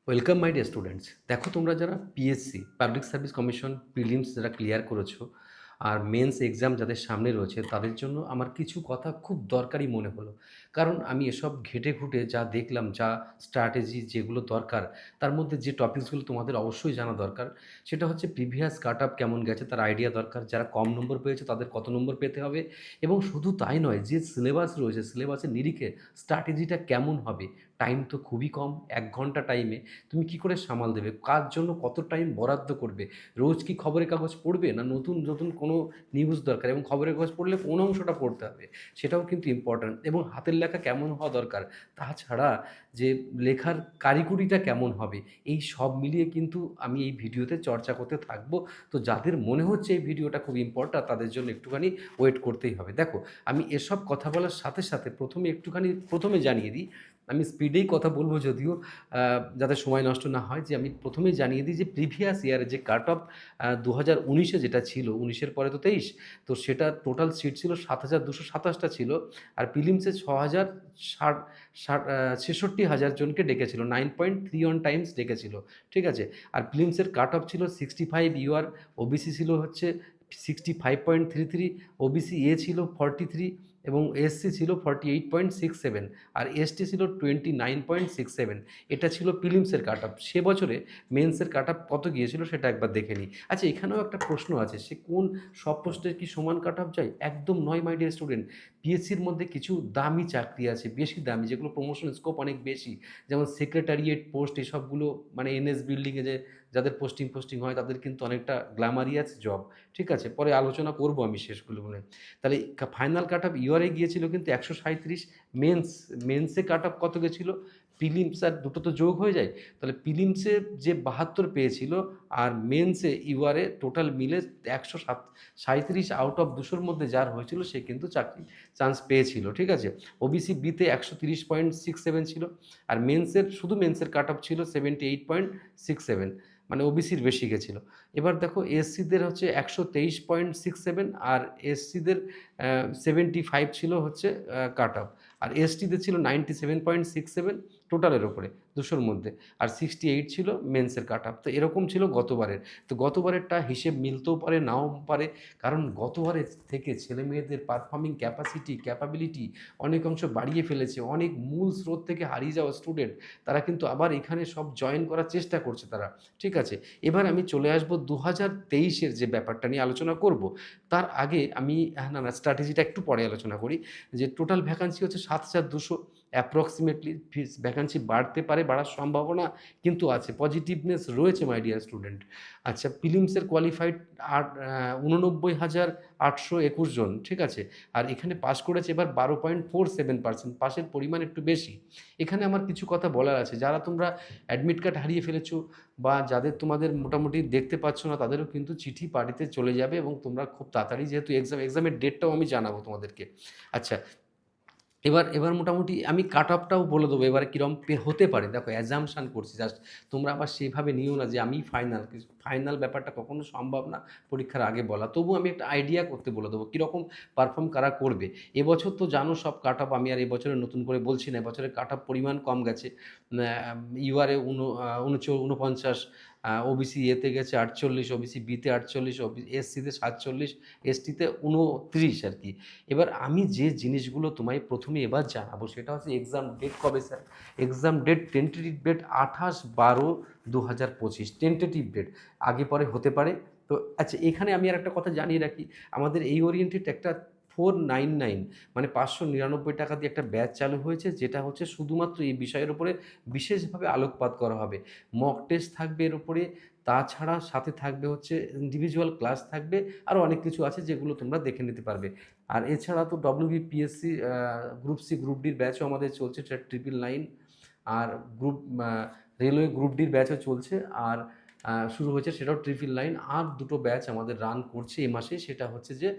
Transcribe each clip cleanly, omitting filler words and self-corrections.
Welcome my dear students. দেখো, তোমরা যারা PSC public service commission prelims যারা ক্লিয়ার করেছো আর মেন্স এক্সাম যাদের সামনে রয়েছে, তাদের জন্য আমার কিছু কথা খুব দরকারি মনে হলো। কারণ আমি এসব ঘেঁটে ঘুঁটে যা দেখলাম, যা স্ট্র্যাটেজি যেগুলো দরকার, তার মধ্যে যে টপিকসগুলো তোমাদের অবশ্যই জানা দরকার, সেটা হচ্ছে প্রিভিয়াস কাট আপ কেমন গেছে তার আইডিয়া দরকার। যারা কম নম্বর পেয়েছে তাদের কত নম্বর পেতে হবে, এবং শুধু তাই নয়, যে সিলেবাস রয়েছে সিলেবাসের নিরিখে স্ট্র্যাটেজিটা কেমন হবে। টাইম তো খুবই কম, 1 ঘন্টা টাইমে তুমি কি করে সামাল দেবে, কার জন্য কত টাইম বরাদ্দ করবে, রোজ কি খবরের কাগজ পড়বে, না নতুন নতুন কোনো নিউজ দরকার, এবং খবরের কাগজ পড়লে কোন অংশটা পড়তে হবে সেটাও কিন্তু ইম্পর্ট্যান্ট, এবং হাতের লেখা কেমন হওয়া দরকার, তাছাড়া যে লেখার কারিকুরিটা কেমন হবে, এই সব মিলিয়ে কিন্তু আমি এই ভিডিওতে চর্চা করতে থাকবো। তো যাদের মনে হচ্ছে এই ভিডিওটা খুব ইম্পর্ট্যান্ট, তাদের জন্য একটুখানি ওয়েট করতেই হবে। দেখো, আমি এসব কথা বলার সাথে সাথে প্রথমে জানিয়ে দিই, আমি স্পিডেই কথা বলবো যদিও, যাতে সময় নষ্ট না হয়, যে আমি প্রথমেই জানিয়ে দিই যে প্রিভিয়াস ইয়ারে যে কাট অফ 2019-এ যেটা ছিল, 19-এর পরে তো 23, তো সেটা টোটাল সিট ছিল 7,227টা ছিল। আর প্রিলিমসে 6,000 ছেষট্টি হাজার জনকে ডেকেছিল, 9.31 টাইমস ডেকেছিল। ঠিক আছে। আর প্রিলিমসের কাট অফ ছিল 65 ইউআর, ওবিসি ছিল হচ্ছে 65.33, ওবিসি এ ছিল 43, এবং এসসি ছিল 48.67, আর এসটি ছিল 29.67। এটা ছিল প্রিলিমসের কাট আপ। সে বছরে মেন্সের কাট আপ কত গিয়েছিল সেটা একবার দেখে নিই। আচ্ছা, এখানেও একটা প্রশ্ন আছে, সে কোন সব পোস্টের কি সমান কাট আপ যায়? একদম নয় মাই ডিয়ার স্টুডেন্ট। পিএসসির মধ্যে কিছু দামি চাকরি আছে, বেশি দামি, যেগুলো প্রমোশন স্কোপ অনেক বেশি, যেমন সেক্রেটারিয়েট পোস্ট, এসবগুলো মানে এনএস বিল্ডিংয়ে যে যাদের পোস্টিং হয় তাদের কিন্তু অনেকটা গ্ল্যামারিয়াস জব। ঠিক আছে, পরে আলোচনা করব আমি শেষগুলো বলে। তাহলে ফাইনাল কাট অফ ইউআরএ গিয়েছিল কিন্তু 137। মেন্সে কাট অফ কত গেছিল? প্রিলিমস আর দুটো তো যোগ হয়ে যায়, তাহলে প্রিলিমসে যে 72 পেয়েছিল, আর মেন্সে ইউআরএ টোটাল মিলে 137 আউট অফ 200-র মধ্যে যার হয়েছিল সে কিন্তু চাকরি চান্স পেয়েছিল। ঠিক আছে। ওবিসি বিতে 130.67 ছিল, আর শুধু মেন্সের কাট অফ ছিল 78.67, মানে ওবিসির বেশি গেছিলো। এবার দেখো, এসসিদের হচ্ছে 123.67, আর এসসিদের 75 ছিল হচ্ছে কাট অফ, আর এসটিদের ছিল 97.67 টোটালের ওপরে 200-র মধ্যে, আর 68 ছিল মেন্সের কাট অফ। তো এরকম ছিল গতবারের। তো গতবারেরটা হিসেব মিলতেও পারে, নাও পারে, কারণ গতবারের থেকে ছেলে মেয়েদের পারফর্মিং ক্যাপাবিলিটি অনেক অংশ বাড়িয়ে ফেলেছে। অনেক মূল স্রোত থেকে হারিয়ে যাওয়া স্টুডেন্ট, তারা কিন্তু আবার এখানে সব জয়েন করার চেষ্টা করছে তারা। ঠিক আছে। এবার আমি চলে আসবো 2023-এর যে ব্যাপারটা নিয়ে আলোচনা করব। তার আগে আমি না স্ট্র্যাটেজিটা একটু পরে আলোচনা করি। যে টোটাল ভ্যাকান্সি হচ্ছে 7,200 অ্যাপ্রক্সিমেটলি। ভ্যাকান্সি বাড়তে পারে, বাড়ার সম্ভাবনা কিন্তু আছে, পজিটিভনেস রয়েছে মাই ডিয়ার স্টুডেন্ট। আচ্ছা, প্রিলিমসের কোয়ালিফাইড 89,821 জন। ঠিক আছে। আর এখানে পাস করেছে এবার 12.47%, পাসের পরিমাণ একটু বেশি। এখানে আমার কিছু কথা বলার আছে। যারা তোমরা অ্যাডমিট কার্ড হারিয়ে ফেলেছো, বা যাদের তোমাদের মোটামুটি দেখতে পাচ্ছ না, তাদেরও কিন্তু চিঠি বাড়িতে চলে যাবে, এবং তোমরা খুব তাড়াতাড়ি, যেহেতু এক্সামের ডেটটাও আমি জানাবো তোমাদেরকে। আচ্ছা, এবার মোটামুটি আমি কাট অফটাও বলে দেবো এবারে কীরকম হতে পারে। দেখো, অ্যাজাম্পশান করছি জাস্ট, তোমরা আবার সেভাবে নিও না যে আমি ফাইনাল ব্যাপারটা কখনো সম্ভব না পরীক্ষার আগে বলা। তবু আমি একটা আইডিয়া করতে বলে দেবো কীরকম পারফর্ম কারা করবে। এবছর তো জানো সব কাট অফ, আমি আর এবছরে নতুন করে বলছি না, এবছরের কাট অফ পরিমাণ কম গেছে। ইউআরএ 49, ওবিসি এতে গেছে 48, ওবিসি বিতে 48, এসসিতে 47, এসটিতে 29 আর কি। এবার আমি যে জিনিসগুলো তোমায় প্রথমে এবার জানাবো সেটা হচ্ছে এক্সাম ডেট কবে sir. Exam date tentative date 28/12/2025, tentative date, আগে পরে হতে পারে। তো আচ্ছা, এখানে আমি আর একটা কথা জানিয়ে রাখি, আমাদের এই ওরিয়েন্টেড একটা 499 মানে 599 টাকা দিয়ে একটা ব্যাচ চালু হয়েছে, যেটা হচ্ছে শুধুমাত্র এই বিষয়ের উপরে বিশেষভাবে আলোকপাত করা হবে। মক টেস্ট থাকবে এর উপরে, তাছাড়া সাথে থাকবে হচ্ছে ইন্ডিভিজুয়াল ক্লাস থাকবে, আরও অনেক কিছু আছে যেগুলো তোমরা দেখে নিতে পারবে। আর এছাড়া তো ডব্লিউবিপিএসসি গ্রুপ সি গ্রুপ ডির ব্যাচও আমাদের চলছে, সেটা 999, আর রেলওয়ে গ্রুপ ডির ব্যাচও চলছে, আর শুরু হয়েছে সেটাও 999। আর দুটো ব্যাচ আমাদের রান করছে এ মাসে, সেটা হচ্ছে যে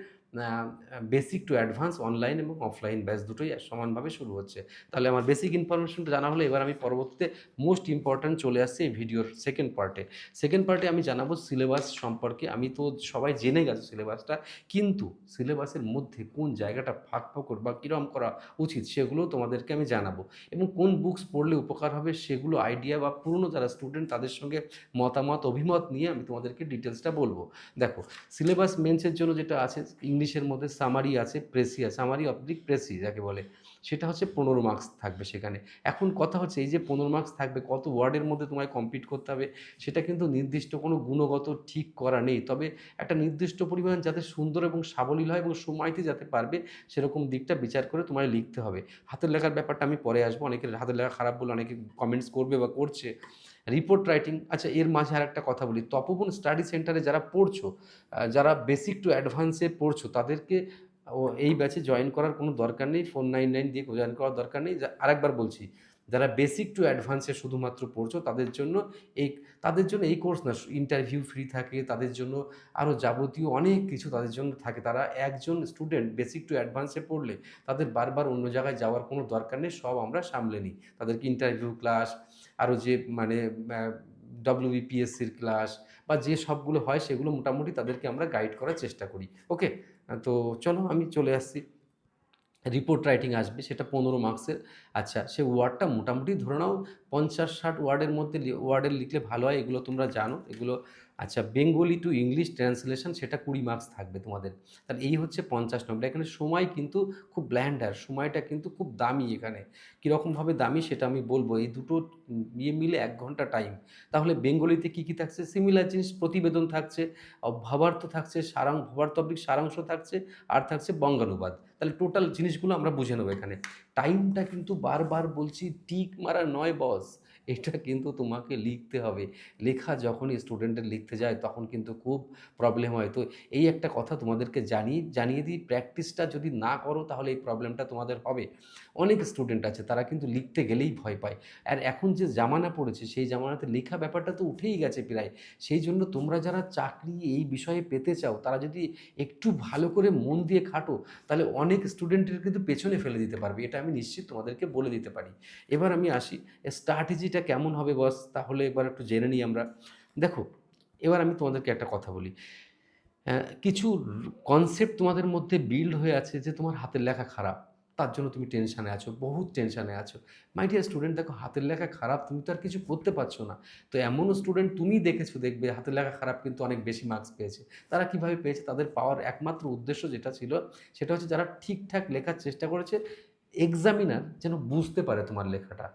বেসিক টু অ্যাডভান্স অনলাইন এবং অফলাইন ব্যাচ দুটোই সমানভাবে শুরু হচ্ছে। তাহলে আমার বেসিক ইনফরমেশনটা জানা হলো, এবার আমি পরবর্তীতে মোস্ট ইম্পর্ট্যান্ট চলে আসছে এই ভিডিওর সেকেন্ড পার্টে। সেকেন্ড পার্টে আমি জানাবো সিলেবাস সম্পর্কে। আমি তো সবাই জেনে গেছে সিলেবাসটা, কিন্তু সিলেবাসের মধ্যে কোন জায়গাটা ফাঁক ফোকর বা কীরকম করা উচিত সেগুলোও তোমাদেরকে আমি জানাবো, এবং কোন বুকস পড়লে উপকার হবে সেগুলো আইডিয়া বা পুরনো যারা স্টুডেন্ট তাদের সঙ্গে মতামত অভিমত নিয়ে আমি তোমাদেরকে ডিটেলসটা বলবো। দেখো, সিলেবাস মেন্সের জন্য যেটা আছে ইংলিশের মধ্যে সামারি আছে, প্রেসি আছে, সামারি অবলিক প্রেসি যাকে বলে, সেটা হচ্ছে 15 মার্কস থাকবে সেখানে। এখন কথা হচ্ছে এই যে 15 মার্কস থাকবে, কত ওয়ার্ডের মধ্যে তোমায় কমপ্লিট করতে হবে সেটা কিন্তু নির্দিষ্ট কোনো গুণগত ঠিক করা নেই, তবে একটা নির্দিষ্ট পরিমাণ যাতে সুন্দর এবং সাবলীল হয় এবং সময়তে যাতে পারবে সেরকম দিকটা বিচার করে তোমায় লিখতে হবে। হাতের লেখার ব্যাপারটা আমি পরে আসবো, অনেকের হাতের লেখা খারাপ বলে অনেকে কমেন্টস করবে বা করছে। রিপোর্ট রাইটিং, আচ্ছা এর মাঝে আর একটা কথা বলি, তপবন স্টাডি সেন্টারে যারা পড়ছো, যারা বেসিক টু অ্যাডভান্সে পড়ছো তাদেরকে এই ব্যাচে জয়েন করার কোনো দরকার নেই, 499 দিয়ে জয়েন করার দরকার নেই। আরেকবার বলছি, যারা বেসিক টু অ্যাডভান্সে শুধুমাত্র পড়ছো এই তাদের জন্য এই কোর্স না, ইন্টারভিউ ফ্রি থাকে তাদের জন্য, আরও যাবতীয় অনেক কিছু তাদের জন্য থাকে। তারা একজন স্টুডেন্ট বেসিক টু অ্যাডভান্সে পড়লে তাদের বারবার অন্য জায়গায় যাওয়ার কোনো দরকার নেই, সব আমরা সামলে নিই। তাদেরকে ইন্টারভিউ ক্লাস, আরও যে মানে ডব্লিউবিপিএসসির ক্লাস বা যে সবগুলো হয় সেগুলো মোটামুটি তাদেরকে আমরা গাইড করার চেষ্টা করি। ওকে, তো চলো আমি চলে আসছি। রিপোর্ট রাইটিং আসবে, সেটা 15 মার্কসের। আচ্ছা, সে ওয়ার্ডটা মোটামুটি ধরে নাও 50-60 ওয়ার্ডের মধ্যে ওয়ার্ডের লিখলে ভালো হয়, এগুলো তোমরা জানো এগুলো। আচ্ছা, বেঙ্গলি টু ইংলিশ ট্রান্সলেশন সেটা 20 মার্কস থাকবে তোমাদের। তাহলে এই হচ্ছে 50 নম্বর। এখানে সময় কিন্তু খুব ব্ল্যান্ডার, সময়টা কিন্তু খুব দামি এখানে। কীরকমভাবে দামি সেটা আমি বলবো, এই দুটো মিলে 1 ঘন্টা টাইম। তাহলে বেঙ্গলিতে কী কী থাকছে, সিমিলার জিনিস, প্রতিবেদন থাকছে, ভাবার্থ থাকছে, ভাবার্থ অবলিক সারাংশ থাকছে, আর থাকছে বঙ্গানুবাদ। তাহলে টোটাল জিনিসগুলো আমরা বুঝে নেবো এখানে। টাইমটা কিন্তু বারবার বলছি টিক মারা নয় বস, এটা কিন্তু তোমাকে লিখতে হবে। লেখা যখনই স্টুডেন্টের লিখতে যায় তখন কিন্তু খুব প্রবলেম হয়। তো এই একটা কথা তোমাদেরকে জানিয়ে দিই, প্র্যাকটিসটা যদি না করো তাহলে এই প্রবলেমটা তোমাদের হবে। অনেক স্টুডেন্ট আছে তারা কিন্তু লিখতে গেলেই ভয় পায়। আর এখন যে জামানা পড়েছে সেই জামানাতে লেখা ব্যাপারটা তো উঠেই গেছে প্রায়। সেই জন্য তোমরা যারা চাকরি এই বিষয়ে পেতে চাও তারা যদি একটু ভালো করে মন দিয়ে খাটো তাহলে অনেক স্টুডেন্টের কিন্তু পেছনে ফেলে দিতে পারবে, এটা আমি নিশ্চিত তোমাদেরকে বলে দিতে পারি। এবার আমি আসি, স্ট্র্যাটেজিটা কেমন হবে বস, তাহলে এবার একটু জেনে নিই আমরা। দেখো, এবার আমি তোমাদেরকে একটা কথা বলি। কিছু কনসেপ্ট তোমাদের মধ্যে বিল্ড হয়ে আছে যে তোমার হাতের লেখা খারাপ, তার জন্য তুমি টেনশানে আছো, বহুত টেনশানে আছো। মাই ডিয়ার স্টুডেন্ট, দেখো হাতের লেখা খারাপ, তুমি তো আর কিছু করতে পারছো না। তো এমনও স্টুডেন্ট তুমি দেখেছো, দেখবে হাতের লেখা খারাপ কিন্তু অনেক বেশি মার্কস পেয়েছে। তারা কীভাবে পেয়েছে? তাদের পাওয়ার একমাত্র উদ্দেশ্য যেটা ছিল সেটা হচ্ছে যারা ঠিকঠাক লেখার চেষ্টা করেছে, এক্সামিনার যেন বুঝতে পারে তোমার লেখাটা,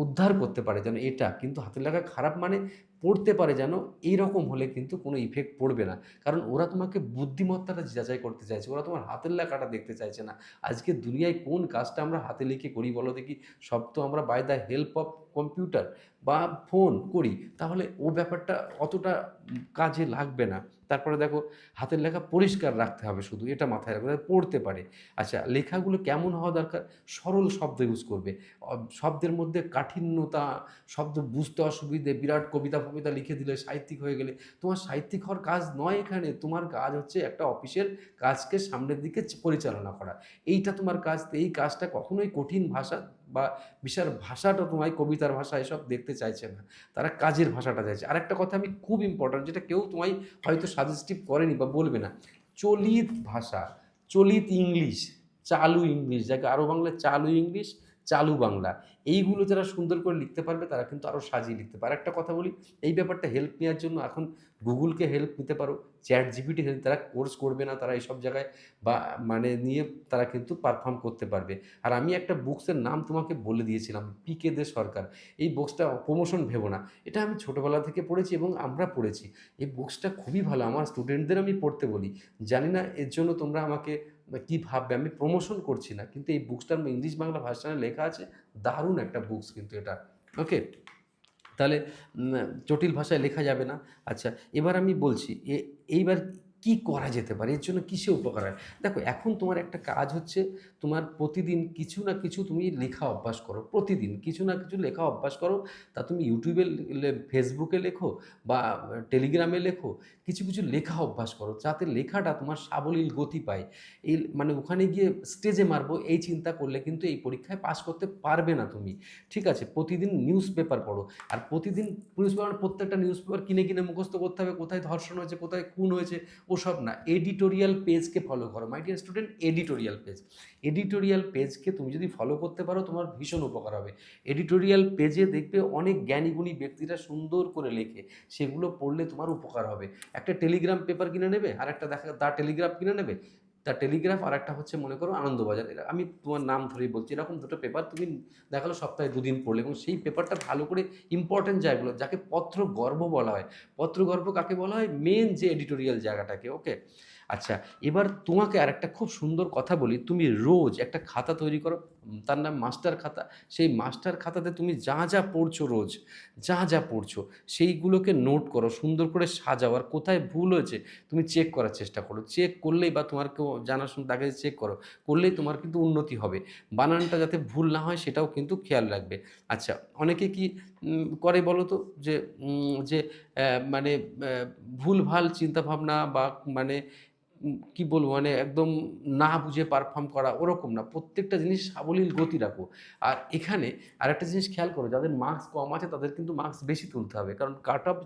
উদ্ধার করতে পারে যেন এটা। কিন্তু হাতের লেখা খারাপ মানে পড়তে পারে যেন, এইরকম হলে কিন্তু কোনো ইফেক্ট পড়বে না। কারণ ওরা তোমাকে বুদ্ধিমত্তাটা যাচাই করতে চাইছে, ওরা তোমার হাতের লেখাটা দেখতে চাইছে না। আজকে দুনিয়ায় কোন কাজটা আমরা হাতে লিখে করি বলো দেখি? সব তো আমরা by the help of computer বা ফোন করি। তাহলে ও ব্যাপারটা অতটা কাজে লাগবে না। তারপরে দেখো, হাতের লেখা পরিষ্কার রাখতে হবে শুধু, এটা মাথায় রাখবে, পড়তে পারে। আচ্ছা, লেখাগুলো কেমন হওয়া দরকার? সরল শব্দ ইউজ করবে। শব্দের মধ্যে কাঠিন্যতা, শব্দ বুঝতে অসুবিধে, বিরাট কবিতা ফবিতা লিখে দিলে সাহিত্যিক হয়ে গেলে, তোমার সাহিত্যিক হওয়ার কাজ নয় এখানে। তোমার কাজ হচ্ছে একটা অফিসের কাজকে সামনের দিকে পরিচালনা করা, এইটা তোমার কাজ। তো এই কাজটা কখনোই কঠিন ভাষা বা বিশাল ভাষাটা তোমায় কবিতার ভাষা এসব দেখতে চাইছে না, তারা কাজের ভাষাটা চাইছে। আরেকটা কথা আমি খুব ইম্পর্ট্যান্ট, যেটা কেউ তোমায় হয়তো সাজেস্টিভ করেনি বা বলবে না, চলিত ভাষা, চলিত ইংলিশ, চালু ইংলিশ, যাকে আরও বাংলায় চালু ইংলিশ, চালু বাংলা, এইগুলো যারা সুন্দর করে লিখতে পারবে তারা কিন্তু আরও সাজিয়ে লিখতে পারে। একটা কথা বলি, এই ব্যাপারটা হেল্প নেওয়ার জন্য এখন গুগলকে হেল্প নিতে পারো, চ্যাট জিপিটি হেল্প, তারা কোর্স করবে না, তারা এইসব জায়গায় বা মানে নিয়ে তারা কিন্তু পারফর্ম করতে পারবে। আর আমি একটা বুকসের নাম তোমাকে বলে দিয়েছিলাম, পিকে দে সরকার। এই বুকসটা প্রমোশন ভেবো না, এটা আমি ছোটোবেলা থেকে পড়েছি এবং আমরা পড়েছি। এই বুকসটা খুবই ভালো, আমার স্টুডেন্টদের আমি পড়তে বলি। জানি না এর জন্য তোমরা আমাকে কী ভাববে, আমি প্রমোশন করছি না, কিন্তু এই বুকসটার ইংলিশ বাংলা ভার্সানে লেখা আছে, দারুণ একটা বুকস কিন্তু এটা। ওকে, তাহলে জটিল ভাষায় লেখা যাবে না। আচ্ছা, এবার আমি বলছি এইবার কি করা যেতে পারে, এর জন্য কিসে উপকার হয়? দেখো, এখন তোমার একটা কাজ হচ্ছে, তোমার প্রতিদিন কিছু না কিছু তুমি লেখা অভ্যাস করো, প্রতিদিন কিছু না কিছু লেখা অভ্যাস করো। তা তুমি ইউটিউবে ফেসবুকে লেখো বা টেলিগ্রামে লেখো, কিছু কিছু লেখা অভ্যাস করো, যাতে লেখাটা তোমার সাবলীল গতি পায়। এই মানে ওখানে গিয়ে স্টেজে মারবো এই চিন্তা করলে কিন্তু এই পরীক্ষায় পাস করতে পারবে না তুমি। ঠিক আছে, প্রতিদিন নিউজ পেপার পড়ো। আর প্রতিদিন নিউজ পেপার, প্রত্যেকটা নিউজ পেপার কিনে কিনে মুখস্থ করতে হবে, কোথায় ধর্ষণ হয়েছে, কোথায় খুন হয়েছে, ওসব না। এডিটোরিয়াল পেজকে ফলো করো my dear student, editorial page. Editorial পেজকে তুমি যদি ফলো করতে পারো তোমার ভীষণ উপকার হবে। এডিটোরিয়াল পেজে দেখবে অনেক জ্ঞানীগুণী ব্যক্তিরা সুন্দর করে লেখে, সেগুলো পড়লে তোমার উপকার হবে। একটা টেলিগ্রাম পেপার কিনে নেবে, আর একটা দেখা দ্য টেলিগ্রাফ কিনে নেবে। দ্য টেলিগ্রাফ আর একটা হচ্ছে মনে করো আনন্দবাজার, আমি তোমার নাম ধরেই বলছি, এরকম দুটো পেপার তুমি দেখালো সপ্তাহে 2 দিন পড়লে, এবং সেই পেপারটা ভালো করে ইম্পর্টেন্ট জায়গাগুলো, যাকে পত্র গর্ভ বলা হয়। পত্র গর্ভ কাকে বলা হয়? মেন যে এডিটোরিয়াল জায়গাটাকে। ওকে, আচ্ছা, এবার তোমাকে আর একটা খুব সুন্দর কথা বলি। তুমি রোজ একটা খাতা তৈরি করো, তার নাম মাস্টার খাতা। সেই মাস্টার খাতাতে তুমি যা যা পড়ছো, রোজ যা যা পড়ছো সেইগুলোকে নোট করো, সুন্দর করে সাজাও। আর কোথায় ভুল হয়েছে তুমি চেক করার চেষ্টা করো। চেক করলেই, বা তোমার কেউ জানাশোনা তাকে চেক করো, করলেই তোমার কিন্তু উন্নতি হবে। বানানটা যাতে ভুল না হয় সেটাও কিন্তু খেয়াল রাখবে। আচ্ছা, অনেকে কি করে বলো তো, যে মানে ভুলভাল চিন্তাভাবনা, বা মানে কি বলবো, মানে একদম না বুঝে পারফর্ম করা, ওরকম না। প্রত্যেকটা জিনিস সাবলীল গতি রাখো। আর এখানে আরেকটা জিনিস খেয়াল করো, যাদের মার্কস কম আছে তাদের কিন্তু মার্কস বেশি তুলতে হবে, কারণ কাট অফ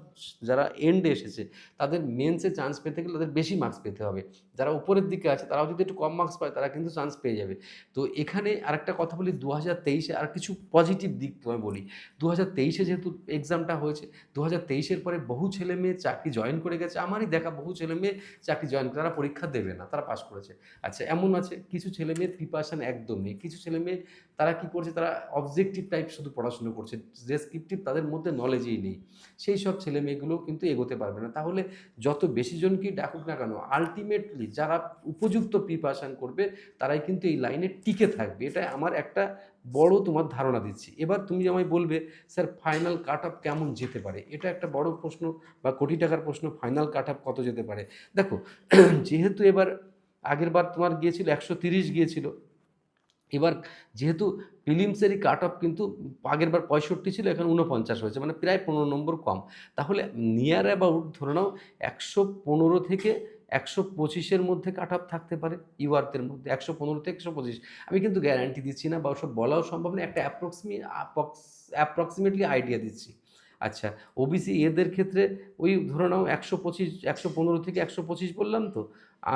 যারা এন্ডে এসেছে তাদের মেন্সে চান্স পেতে গেলে তাদের বেশি মার্কস পেতে হবে। যারা উপরের দিকে আছে তারাও যদি একটু কম মার্কস পায় তারা কিন্তু চান্স পেয়ে যাবে। তো এখানে আরেকটা কথা বলি, 2023-এ আর কিছু পজিটিভ দিক তোমায় বলি। 2023-এ যেহেতু এক্সামটা হয়েছে, 2023-এর পরে বহু ছেলে মেয়ে চাকরি জয়েন করে গেছে। আমারই দেখা বহু ছেলে মেয়ে চাকরি জয়েন করে, তারা পরীক্ষা দেবে না, তারা পাস করেছে। আচ্ছা, এমন আছে কিছু ছেলে মেয়ের প্রিপারেশন একদম নেই, কিছু ছেলে মেয়ে তারা কি করছে, তারা অবজেক্টিভ টাইপ শুধু পড়াশুনো করছে, ডেসক্রিপটিভ তাদের মধ্যে নলেজই নেই। সেই সব ছেলে মেয়েগুলো কিন্তু এগোতে পারবে না। তাহলে যত বেশি জনকেই ডাকুক না কেন, আলটিমেটলি যারা উপযুক্ত প্রিপারেশন করবে তারাই কিন্তু এই লাইনে টিকে থাকবে। এটা আমার একটা বড় তোমার ধারণা দিচ্ছি। এবার তুমি আমায় বলবে, স্যার ফাইনাল কাট অফ কেমন যেতে পারে? এটা একটা বড় প্রশ্ন বা কোটি টাকার প্রশ্ন, ফাইনাল কাট অফ কত যেতে পারে? দেখো, যেহেতু এবার আগের বার তোমার গিয়েছিল 130 গিয়েছিল, এবার যেহেতু প্রিলিমসেরই কাট অফ কিন্তু আগের বার 65 ছিল, এখন 49 হয়েছে, মানে প্রায় 15 নম্বর কম। তাহলে নিয়ার অ্যাবাউট ধরে নাও 115 থেকে 125-এর মধ্যে কাট অফ থাকতে পারে ইউআরদের মধ্যে, 115 থেকে 125। আমি কিন্তু গ্যারান্টি দিচ্ছি না, বা ওসব বলাও সম্ভব না, একটা অ্যাপ্রক্সিমেটলি আইডিয়া দিচ্ছি। আচ্ছা, ওবিসি এদের ক্ষেত্রে ওই ধরে নাও 125, 115 থেকে 125 বললাম তো।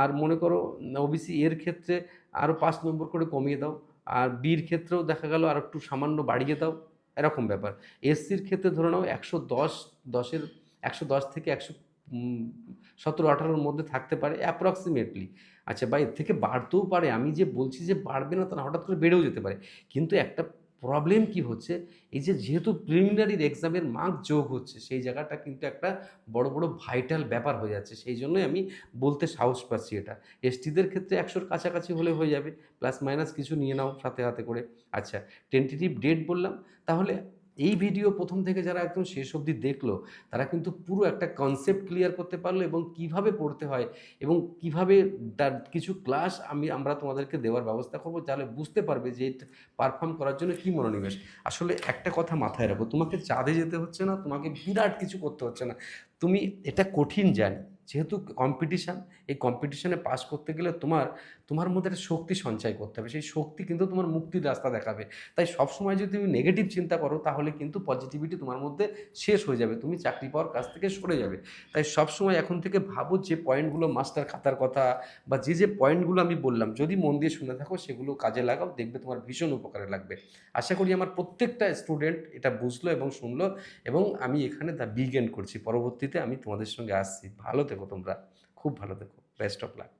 আর মনে করো ওবিসি এর ক্ষেত্রে আরও 5 নম্বর করে কমিয়ে দাও। আর বির ক্ষেত্রেও দেখা গেল আর একটু সামান্য বাড়িয়ে দাও, এরকম ব্যাপার। এসসির ক্ষেত্রে ধরে নাও 110, 10-এর 110 থেকে 117-18-র মধ্যে থাকতে পারে অ্যাপ্রক্সিমেটলি। আচ্ছা, বা এর থেকে বাড়তেও পারে, আমি যে বলছি যে বাড়বে না তা না, হঠাৎ করে বেড়েও যেতে পারে। কিন্তু একটা প্রবলেম কি হচ্ছে, এই যে যেহেতু প্রিলিমিনারির এক্সামের মার্ক যোগ হচ্ছে, সেই জায়গাটা কিন্তু একটা বড় বড় ভাইটাল ব্যাপার হয়ে যাচ্ছে। সেই জন্যই আমি বলতে সাহস পাচ্ছি এটা। এসটিদের ক্ষেত্রে 100-র কাছাকাছি হলে হয়ে যাবে, প্লাস মাইনাস কিছু নিয়ে নাও সাথে হাতে করে। আচ্ছা, টেন্টেটিভ ডেট বললাম। তাহলে এই ভিডিও প্রথম থেকে যারা একদম শেষ অবধি দেখলো, তারা কিন্তু পুরো একটা কনসেপ্ট ক্লিয়ার করতে পারলো, এবং কিভাবে পড়তে হয় এবং কিভাবে তার কিছু ক্লাস আমরা তোমাদেরকে দেওয়ার ব্যবস্থা করবো, তাহলে বুঝতে পারবে যে পারফর্ম করার জন্য কী মনোনিবেশ। আসলে একটা কথা মাথায় রাখো, তোমাকে চাঁদে যেতে হচ্ছে না, তোমাকে বিরাট কিছু করতে হচ্ছে না। তুমি এটা কঠিন জানি, যেহেতু কম্পিটিশান, এই কম্পিটিশানে পাস করতে গেলে তোমার তোমার মধ্যে একটা শক্তি সঞ্চয় করতে হবে। সেই শক্তি কিন্তু তোমার মুক্তির রাস্তা দেখাবে। তাই সবসময় যদি তুমি নেগেটিভ চিন্তা করো তাহলে কিন্তু পজিটিভিটি তোমার মধ্যে শেষ হয়ে যাবে, তুমি চাকরি পাওয়ার কাছ থেকে সরে যাবে। তাই সবসময় এখন থেকে ভাবো যে পয়েন্টগুলো, মাস্টার খাতার কথা বা যে যে পয়েন্টগুলো আমি বললাম, যদি মন দিয়ে শুনে থাকো সেগুলো কাজে লাগাও, দেখবে তোমার ভীষণ উপকারে লাগবে। আশা করি আমার প্রত্যেকটা স্টুডেন্ট এটা বুঝলো এবং শুনলো, এবং আমি এখানে বিগ এন্ড করছি। পরবর্তীতে আমি তোমাদের সঙ্গে আসছি। ভালো থেকো তোমরা, খুব ভালো থেকো, বেস্ট অফ লাক।